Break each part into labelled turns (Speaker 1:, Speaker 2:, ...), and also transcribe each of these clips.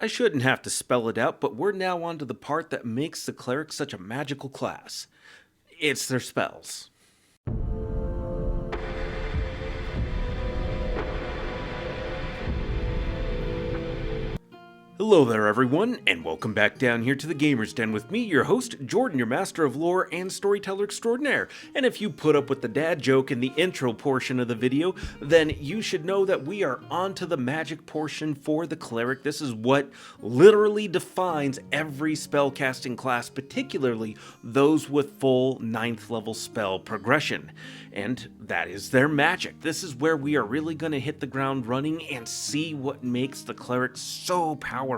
Speaker 1: I shouldn't have to spell it out, but we're now on to the part that makes the cleric such a magical class. It's their spells. Hello there everyone, and welcome back down here to the Gamer's Den with me, your host, Jordan, your master of lore and storyteller extraordinaire. And if you put up with the dad joke in the intro portion of the video, then you should know that we are on to the magic portion for the cleric. This is what literally defines every spellcasting class, particularly those with full 9th level spell progression. And that is their magic. This is where we are really going to hit the ground running and see what makes the cleric so powerful.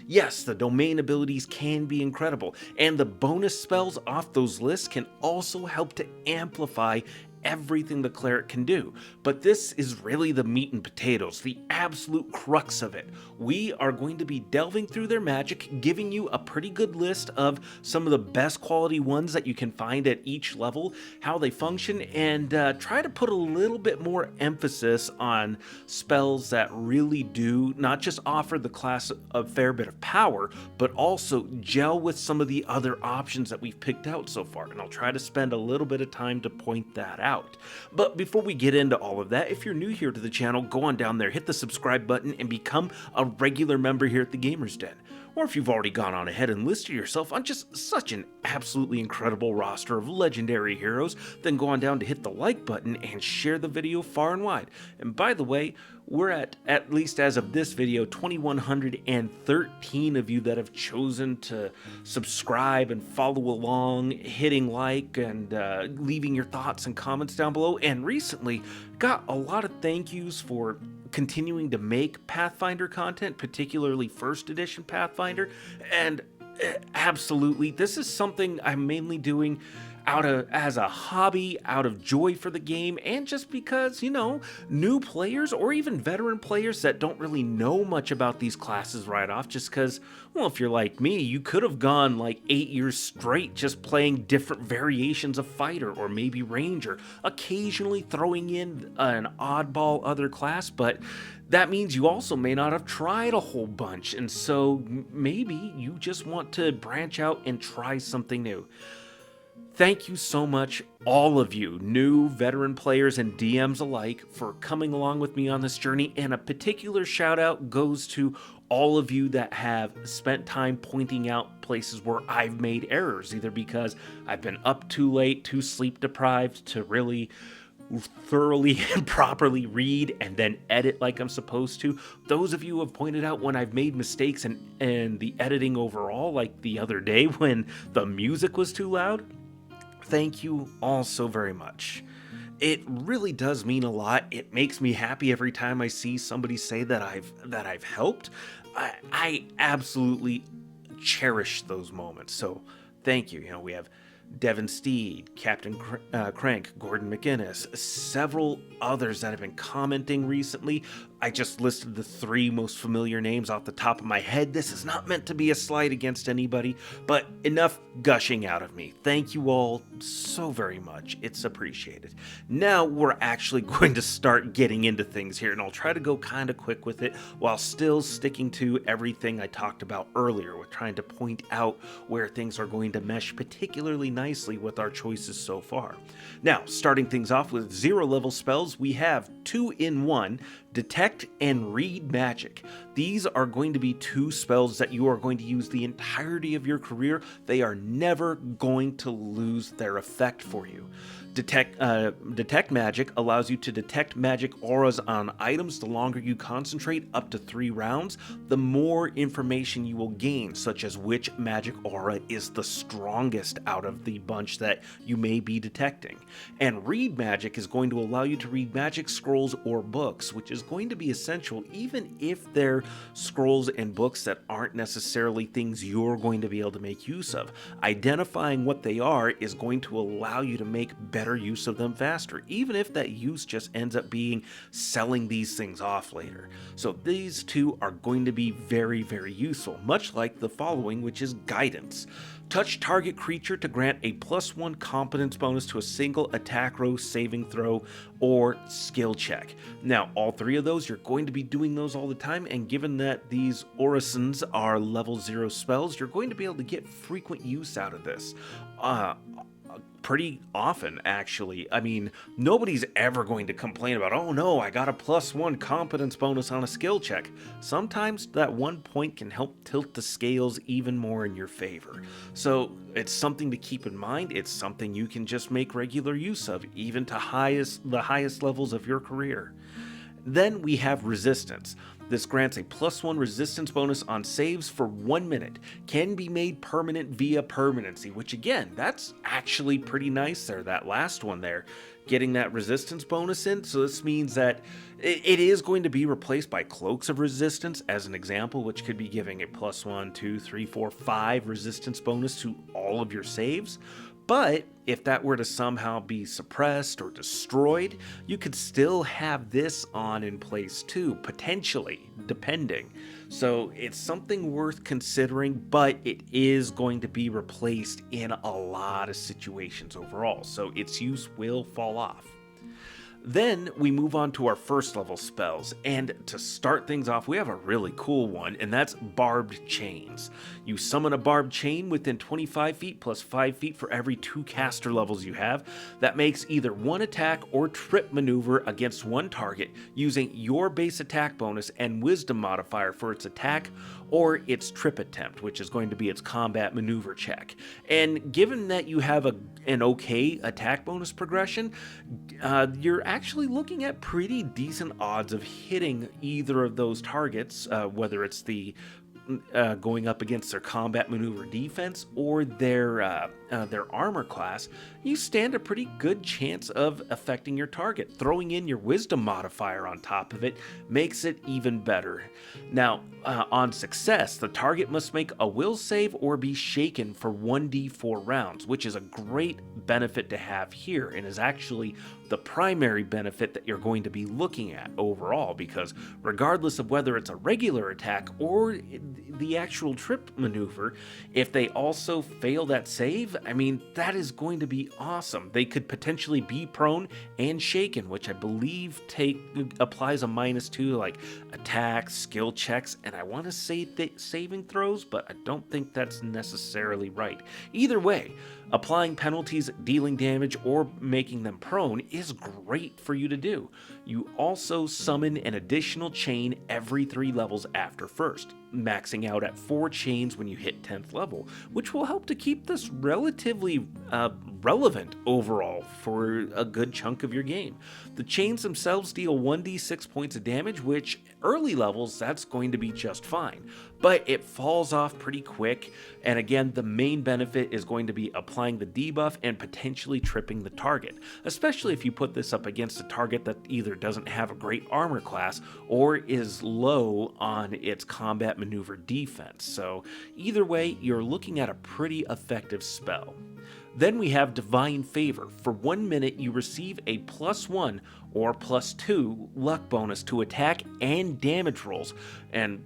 Speaker 1: Yes, the domain abilities can be incredible, and the bonus spells off those lists can also help to amplify everything the cleric can do. But this is really the meat and potatoes, the absolute crux of it. We are going to be delving through their magic, giving you a pretty good list of some of the best quality ones that you can find at each level, how they function, and try to put a little bit more emphasis on spells that really do not just offer the class a fair bit of power, but also gel with some of the other options that we've picked out so far. And I'll try to spend a little bit of time to point that out. But before we get into all of that, if you're new here to the channel, go on down there, hit the subscribe button, and become a regular member here at the Gamer's Den. Or if you've already gone on ahead and listed yourself on just such an absolutely incredible roster of legendary heroes, then go on down to hit the like button and share the video far and wide. And by the way, we're at least as of this video, 2,113 of you that have chosen to subscribe and follow along, hitting like and leaving your thoughts and comments down below. And recently got a lot of thank yous for continuing to make Pathfinder content, particularly first edition Pathfinder. And absolutely, this is something I'm mainly doing as a hobby, out of joy for the game, and just because, you know, new players or even veteran players that don't really know much about these classes right off, just because, well, if you're like me, you could have gone like 8 years straight just playing different variations of fighter or maybe ranger, occasionally throwing in an oddball other class, but that means you also may not have tried a whole bunch, and so maybe you just want to branch out and try something new. Thank you so much, all of you, new veteran players and DMs alike, for coming along with me on this journey, and a particular shout out goes to all of you that have spent time pointing out places where I've made errors, either because I've been up too late, too sleep deprived to really thoroughly and properly read and then edit like I'm supposed to. Those of you who have pointed out when I've made mistakes and the editing overall, like the other day when the music was too loud. Thank you all so very much. It really does mean a lot. It makes me happy every time I see somebody say that I've helped. I absolutely cherish those moments. So thank you. You know, we have Devin Steed, Captain Crank, Gordon McInnes, several others that have been commenting recently. I just listed the 3 most familiar names off the top of my head. This is not meant to be a slight against anybody, but enough gushing out of me. Thank you all so very much. It's appreciated. Now we're actually going to start getting into things here, and I'll try to go kind of quick with it while still sticking to everything I talked about earlier with trying to point out where things are going to mesh particularly nicely with our choices so far. Now, starting things off with 0 level spells, we have 2 in 1, Detect and Read Magic. These are going to be 2 spells that you are going to use the entirety of your career. They are never going to lose their effect for you. Detect Magic allows you to detect magic auras on items. The longer you concentrate, up to 3 rounds, the more information you will gain, such as which magic aura is the strongest out of the bunch that you may be detecting. And Read Magic is going to allow you to read magic scrolls or books, which is going to be essential even if they're scrolls and books that aren't necessarily things you're going to be able to make use of. Identifying what they are is going to allow you to make better better use of them faster, even if that use just ends up being selling these things off later. So these two are going to be very, very useful, much like the following, which is guidance. Touch target creature to grant a +1 competence bonus to a single attack roll, saving throw, or skill check. Now, all three of those, you're going to be doing those all the time, and given that these orisons are level 0 spells, you're going to be able to get frequent use out of this. Pretty often, actually. I mean, nobody's ever going to complain about, oh no, I got a +1 competence bonus on a skill check. Sometimes that 1 point can help tilt the scales even more in your favor. So it's something to keep in mind. It's something you can just make regular use of, even to the highest levels of your career. Then we have resistance. This grants a +1 resistance bonus on saves for 1 minute. Can be made permanent via permanency, which again, that's actually pretty nice there, that last one there. Getting that resistance bonus in, so this means that it is going to be replaced by Cloaks of Resistance, as an example, which could be giving a +1, 2, 3, 4, 5 resistance bonus to all of your saves. But if that were to somehow be suppressed or destroyed, you could still have this on in place too, potentially, depending. So it's something worth considering, but it is going to be replaced in a lot of situations overall, so its use will fall off. Then we move on to our first level spells, and to start things off, we have a really cool one, and that's Barbed Chains. You summon a barbed chain within 25 feet plus 5 feet for every 2 caster levels you have. That makes either one attack or trip maneuver against one target using your base attack bonus and wisdom modifier for its attack or its trip attempt, which is going to be its combat maneuver check. And given that you have an okay attack bonus progression, you're actually looking at pretty decent odds of hitting either of those targets, whether it's the going up against their combat maneuver defense or their armor class. You stand a pretty good chance of affecting your target. Throwing in your wisdom modifier on top of it makes it even better. Now, on success, the target must make a will save or be shaken for 1d4 rounds, which is a great benefit to have here, and is actually the primary benefit that you're going to be looking at overall, because regardless of whether it's a regular attack or the actual trip maneuver, if they also fail that save, I mean, that is going to be awesome. They could potentially be prone and shaken, which I believe applies a -2 to like attacks, skill checks, and I want to say saving throws, but I don't think that's necessarily right. Either way, applying penalties, dealing damage, or making them prone is great for you to do. You also summon an additional chain every 3 levels after first, maxing out at 4 chains when you hit 10th level, which will help to keep this relatively relevant overall for a good chunk of your game. The chains themselves deal 1d6 points of damage, which early levels, that's going to be just fine, but it falls off pretty quick, and again, the main benefit is going to be applying the debuff and potentially tripping the target, especially if you put this up against a target that either doesn't have a great armor class or is low on its combat maneuver defense. So either way, you're looking at a pretty effective spell. Then we have Divine Favor. For 1 minute, you receive a +1 or +2 luck bonus to attack and damage rolls, and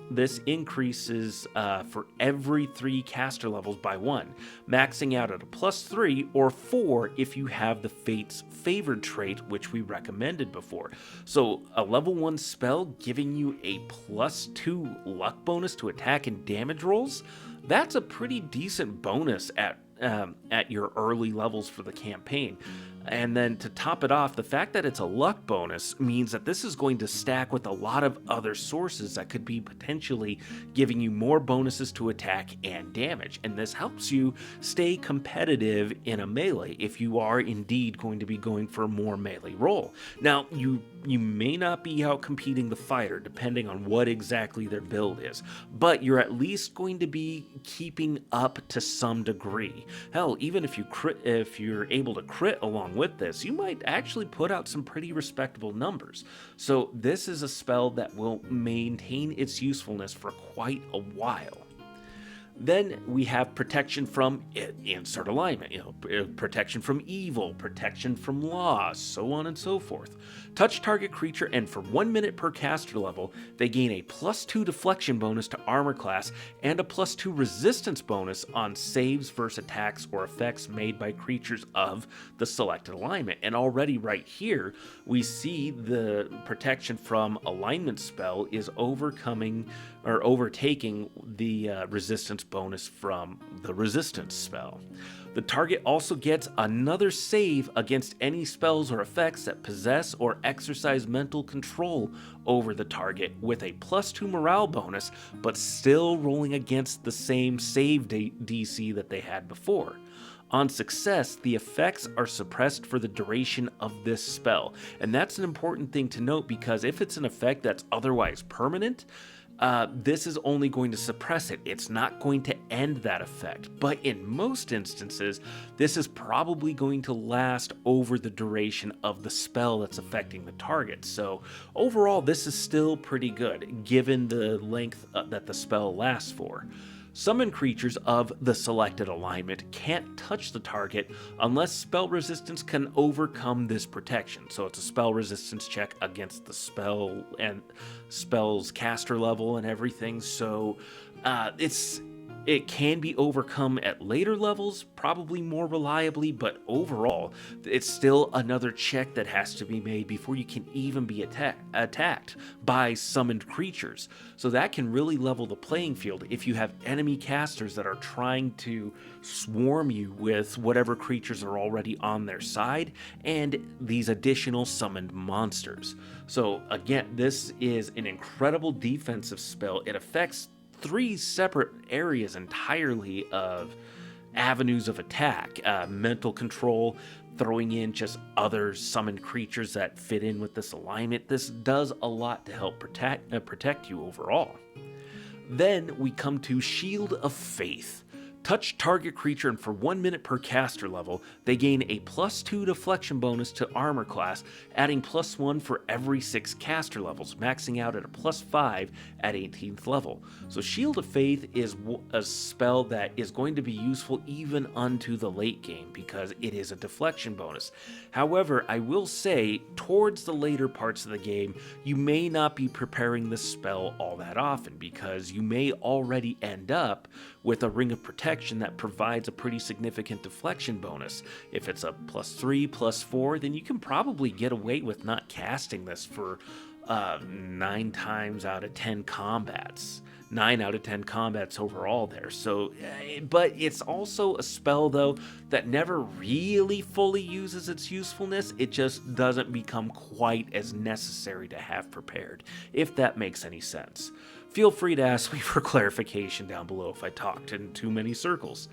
Speaker 1: this increases for every 3 caster levels by 1, maxing out at a +3 or 4 if you have the Fate's Favored trait, which we recommended before. So a level 1 spell giving you a +2 luck bonus to attack and damage rolls, that's a pretty decent bonus at your early levels for the campaign. And then to top it off, the fact that it's a luck bonus means that this is going to stack with a lot of other sources that could be potentially giving you more bonuses to attack and damage. And this helps you stay competitive in a melee if you are indeed going to be going for a more melee role. Now, you may not be out competing the fighter depending on what exactly their build is, but you're at least going to be keeping up to some degree. Hell, even if you're able to crit along with this, you might actually put out some pretty respectable numbers. So this is a spell that will maintain its usefulness for quite a while. Then we have protection from insert alignment, protection from evil, protection from loss, so on and so forth. Touch target creature, and for 1 minute per caster level, they gain a +2 deflection bonus to armor class and a +2 resistance bonus on saves versus attacks or effects made by creatures of the selected alignment. And already right here, we see the protection from alignment spell is overtaking the resistance bonus from the resistance spell. The target also gets another save against any spells or effects that possess or exercise mental control over the target with a +2 morale bonus, but still rolling against the same save DC that they had before. On success, the effects are suppressed for the duration of this spell, and that's an important thing to note because if it's an effect that's otherwise permanent, this is only going to suppress it. It's not going to end that effect. But in most instances, this is probably going to last over the duration of the spell that's affecting the target. So overall, this is still pretty good, given the length that the spell lasts for. Summon creatures of the selected alignment can't touch the target unless spell resistance can overcome this protection. So it's a spell resistance check against the spell and spell's caster level and everything. So it can be overcome at later levels, probably more reliably, but overall, it's still another check that has to be made before you can even be attacked by summoned creatures. So that can really level the playing field if you have enemy casters that are trying to swarm you with whatever creatures are already on their side and these additional summoned monsters. So again, this is an incredible defensive spell. It affects 3 separate areas entirely of avenues of attack. Mental control, throwing in just other summoned creatures that fit in with this alignment. This does a lot to help protect you overall. Then we come to Shield of Faith. Touch target creature, and for 1 minute per caster level, they gain a +2 deflection bonus to armor class, adding +1 for every 6 caster levels, maxing out at a +5 at 18th level. So Shield of Faith is a spell that is going to be useful even unto the late game because it is a deflection bonus. However, I will say, towards the later parts of the game, you may not be preparing this spell all that often because you may already end up with a Ring of Protection that provides a pretty significant deflection bonus. If it's a +3, +4, then you can probably get away with not casting this for 9 times out of 10 combats. 9 out of 10 combats overall there. So, but it's also a spell though that never really fully uses its usefulness. It just doesn't become quite as necessary to have prepared, if that makes any sense. Feel free to ask me for clarification down below if I talked in too many circles.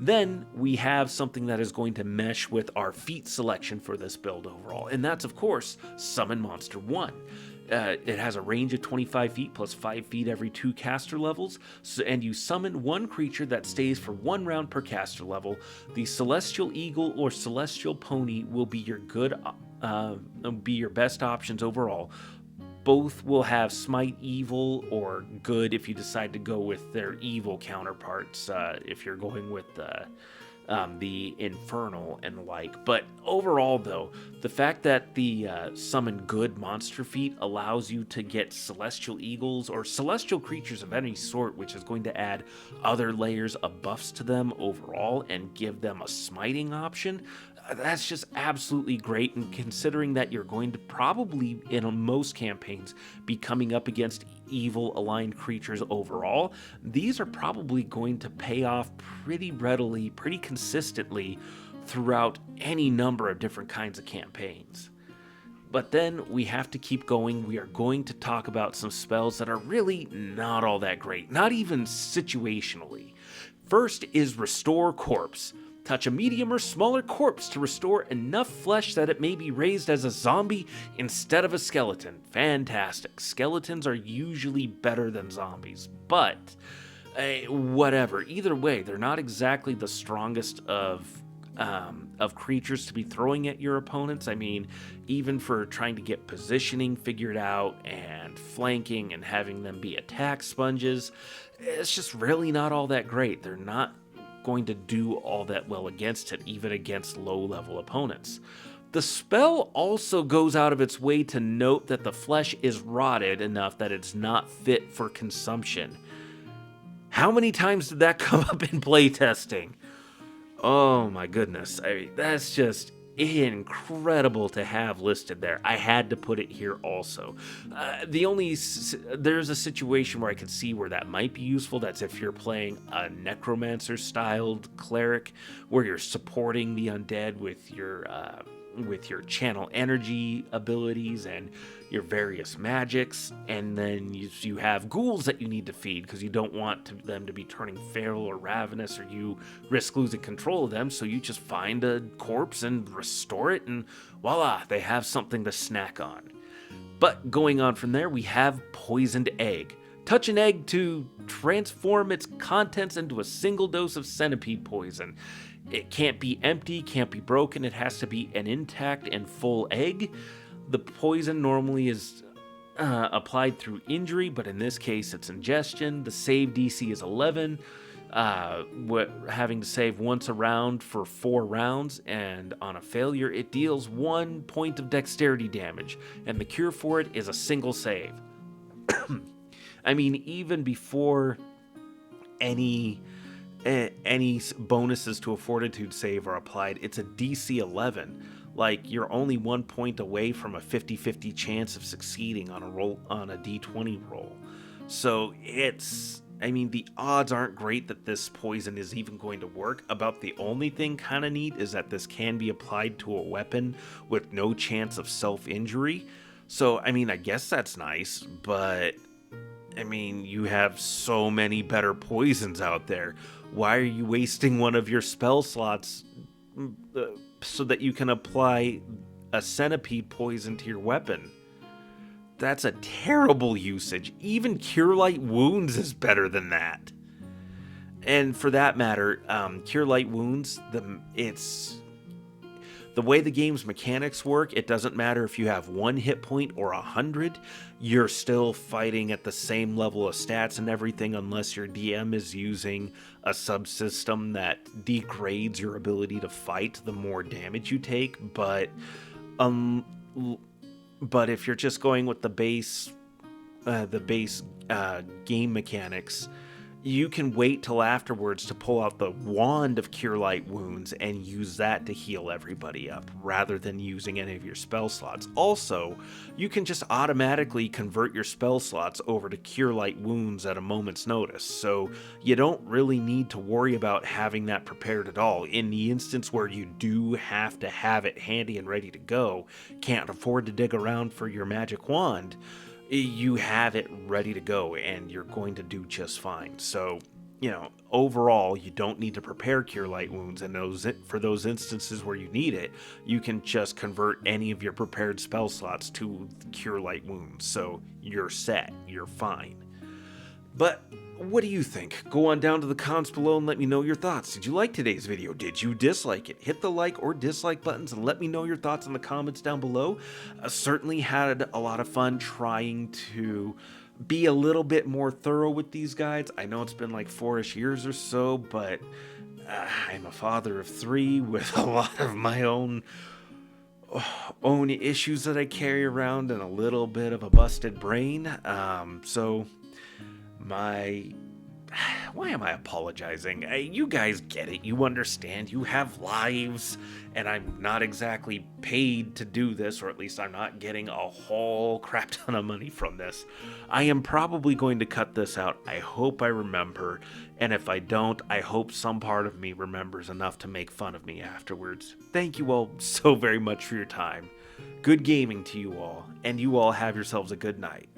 Speaker 1: Then we have something that is going to mesh with our feat selection for this build overall, and that's of course Summon Monster 1. It has a range of 25 feet plus 5 feet every 2 caster levels, and you summon 1 creature that stays for 1 round per caster level. The Celestial Eagle or Celestial Pony will be your best options overall. Both will have Smite Evil or Good if you decide to go with their evil counterparts, if you're going with the Infernal and the like. But overall, though, the fact that the Summon Good monster feat allows you to get Celestial Eagles or Celestial creatures of any sort, which is going to add other layers of buffs to them overall and give them a smiting option, that's just absolutely great. And considering that you're going to probably, in most campaigns, be coming up against evil aligned creatures overall, these are probably going to pay off pretty readily, pretty consistently throughout any number of different kinds of campaigns. But then we have to keep going. We are going to talk about some spells that are really not all that great, not even situationally. First is Restore Corpse. Touch a medium or smaller corpse to restore enough flesh that it may be raised as a zombie instead of a skeleton. Fantastic. Skeletons are usually better than zombies, but whatever. Either way, they're not exactly the strongest of of creatures to be throwing at your opponents. I mean, even for trying to get positioning figured out and flanking and having them be attack sponges, it's just really not all that great. They're not going to do all that well against it, even against low-level opponents. The spell also goes out of its way to note that the flesh is rotted enough that it's not fit for consumption. How many times did that come up in playtesting? Oh my goodness. I mean, that's just incredible to have listed there. I had to put it here also. There's a situation where I could see where that might be useful. That's if you're playing a necromancer styled cleric where you're supporting the undead with your channel energy abilities and your various magics, and then you have ghouls that you need to feed because you don't want them to be turning feral or ravenous, or you risk losing control of them, so you just find a corpse and restore it, and voila, they have something to snack on. But going on from there, we have poisoned egg. Touch an egg to transform its contents into a single dose of centipede poison. It can't be empty, can't be broken, it has to be an intact and full egg. The poison normally is applied through injury, but in this case it's ingestion. The save DC is 11, having to save once a round for 4 rounds, and on a failure it deals 1 point of dexterity damage, and the cure for it is a single save. I mean, even before any bonuses to a fortitude save are applied, it's a DC 11. Like, you're only 1 point away from a 50-50 chance of succeeding on a D20 roll. So the odds aren't great that this poison is even going to work. About the only thing kind of neat is that this can be applied to a weapon with no chance of self-injury. So, I guess that's nice, but you have so many better poisons out there. Why are you wasting one of your spell slots so that you can apply a centipede poison to your weapon? That's a terrible usage. Even Cure Light Wounds is better than that. And for that matter, Cure Light Wounds, the way the game's mechanics work, it doesn't matter if you have 1 hit point or 100, you're still fighting at the same level of stats and everything, unless your DM is using a subsystem that degrades your ability to fight the more damage you take. But if you're just going with the base game mechanics, you can wait till afterwards to pull out the wand of Cure Light Wounds and use that to heal everybody up, rather than using any of your spell slots. Also, you can just automatically convert your spell slots over to Cure Light Wounds at a moment's notice, so you don't really need to worry about having that prepared at all. In the instance where you do have to have it handy and ready to go, can't afford to dig around for your magic wand, you have it ready to go and you're going to do just fine. So, overall, you don't need to prepare Cure Light Wounds, and for those instances where you need it, you can just convert any of your prepared spell slots to Cure Light Wounds. So you're set, you're fine. But what do you think? Go on down to the comments below and let me know your thoughts. Did you like today's video? Did you dislike it? Hit the like or dislike buttons and let me know your thoughts in the comments down below. I certainly had a lot of fun trying to be a little bit more thorough with these guides. I know it's been like 4-ish years or so, but I'm a father of 3 with a lot of my own issues that I carry around and a little bit of a busted brain. Why am I apologizing? You guys get it. You understand. You have lives, and I'm not exactly paid to do this, or at least I'm not getting a whole crap ton of money from this. I am probably going to cut this out. I hope I remember, and if I don't, I hope some part of me remembers enough to make fun of me afterwards. Thank you all so very much for your time. Good gaming to you all, and you all have yourselves a good night.